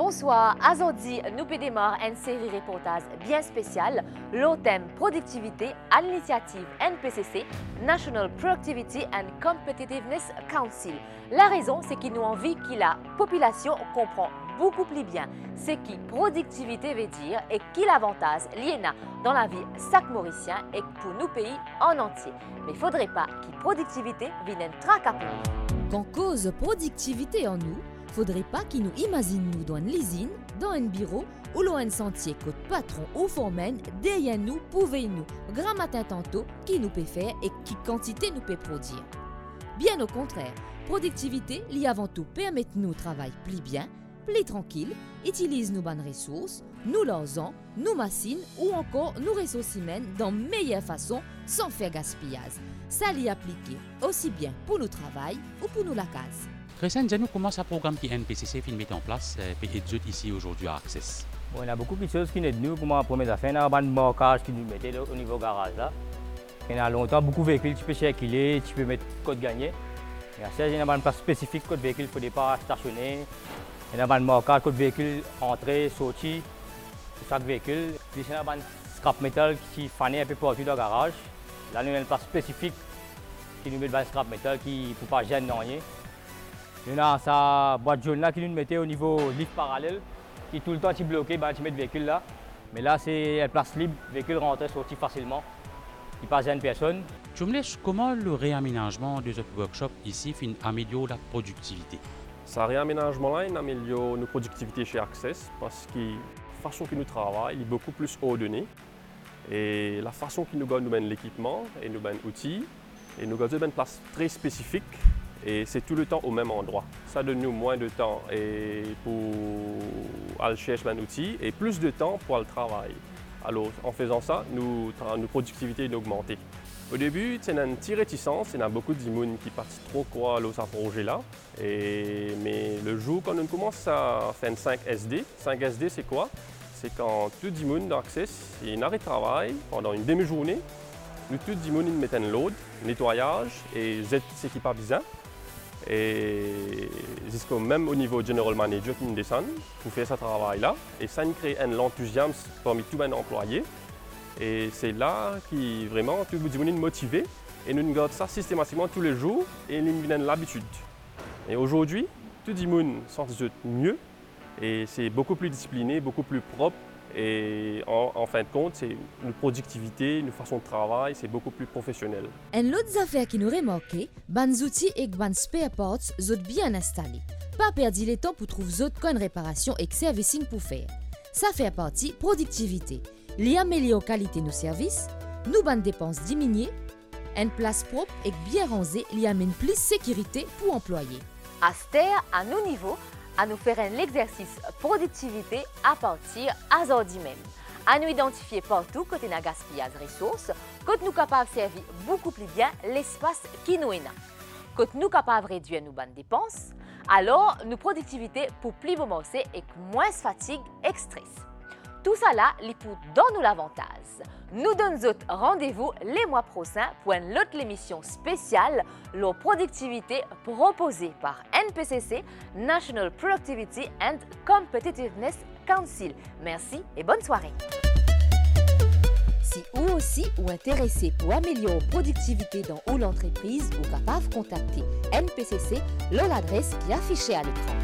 Bonsoir, aujourd'hui nous démarrons une série reportage bien spéciale, le thème productivité à l'initiative NPCC, National Productivity and Competitiveness Council. La raison, c'est qu'il nous envie que la population comprend beaucoup plus bien ce que productivité veut dire et quel avantage il y a dans la vie chaque Mauricien et pour nos pays en entier. Mais il ne faudrait pas que productivité vienne traquer pour nous. Quand cause productivité en nous, faudrait pas qu'ils nous imaginent nous dans une usine, dans un bureau ou dans un sentier que patron ou foreman derrière nous pouvez nous grand matin tantôt qui nous peut faire et qui quantité nous peut produire. Bien au contraire, productivité li avant tout permettre nous travailler plus bien, plus tranquille, utilise nos bonnes ressources, nous l'argent, nos machines ou encore nos ressources humaines dans meilleure façon sans faire gaspillage. Ça l'y appliquer aussi bien pour nos travail ou pour nous la case. Récemment, dis-nous comment ce programme qui NPCC fait mettre en place peut aider ici aujourd'hui à Access. Bon, il y a beaucoup de choses qui nous aident nous pour la première affaire. Il y a un marquage qui nous mettait au niveau garage là. Il y a longtemps beaucoup de véhicules, tu peux circuler, tu peux mettre code gagné. Il y a une place spécifique code véhicule, il ne faut pas stationner. Il y a un marquage code véhicule entrée, sortie pour chaque véhicule. Puis il y a un scrap metal qui fanait un peu partout dans le garage. Là, il y a une place spécifique qui nous met le scrap metal qui ne peut pas gêner rien. Il y a sa boîte jaune là qui nous mettait au niveau lift parallèle, qui tout le temps est bloqué, tu mets le véhicule là. Mais là, c'est une place libre, le véhicule rentre sorti facilement. Il passe à une personne. Je me laisse comment le réaménagement de ce workshop ici améliore la productivité. Ce réaménagement-là améliore nos productivités chez Access parce que la façon que nous travaillons est beaucoup plus ordonnée. Et la façon que nous gagnons l'équipement et nous gagnons outils, et nous gagnons une place très spécifique. Et c'est tout le temps au même endroit. Ça donne nous moins de temps pour aller chercher un outil et plus de temps pour le travail. Alors en faisant ça, notre productivité est augmentée. Au début, c'est une petite réticence, il y a beaucoup de gens qui partent trop quoi à ce projet-là. Mais le jour quand on commence à faire 5 SD, 5 SD c'est quoi? C'est quand tout le monde dans Access, il arrête de travail pendant une demi-journée. Nous tous les gens mettent un load, nettoyage et ce qui n'est pas besoin. Et jusqu'au même au niveau General Manager qui nous descend pour faire ce travail-là. Et ça nous crée un enthousiasme parmi tous les employés. Et c'est là que vraiment tout le monde est motivé. Et nous gardons ça systématiquement tous les jours et nous avons l'habitude. Et aujourd'hui, tout le monde sent mieux et c'est beaucoup plus discipliné, beaucoup plus propre. Et en fin de compte, c'est une productivité, une façon de travail, c'est beaucoup plus professionnel. Une autre affaire qui nous remarqué, les outils et les spare parts sont bien installés. Pas perdre le temps pour trouver d'autres une réparation et servicing pour faire. Ça fait partie productivité. Il améliore la qualité de nos services, nous bonnes dépenses diminuées, une place propre et bien rangée, il amène plus de sécurité pour employés. À ce terre, à nos niveaux, à nous faire un exercice productivité à partir d'aujourd'hui même. À nous identifier partout côté na gaspillage de ressources, côté nous capables de servir beaucoup plus bien l'espace qui nous est là. Côté nous capables de réduire nos bonnes dépenses, alors nos productivités pour plus commencer et moins fatigue et stress. Tout ça là, les pour dans nous l'avantage. Nous donnons rendez-vous les mois prochains pour une autre émission spéciale, la productivité proposée par NPCC, National Productivity and Competitiveness Council. Merci et bonne soirée. Si vous aussi ou intéressé pour améliorer la productivité dans l'entreprise, vous capable de contacter NPCC, l'adresse qui est affichée à l'écran.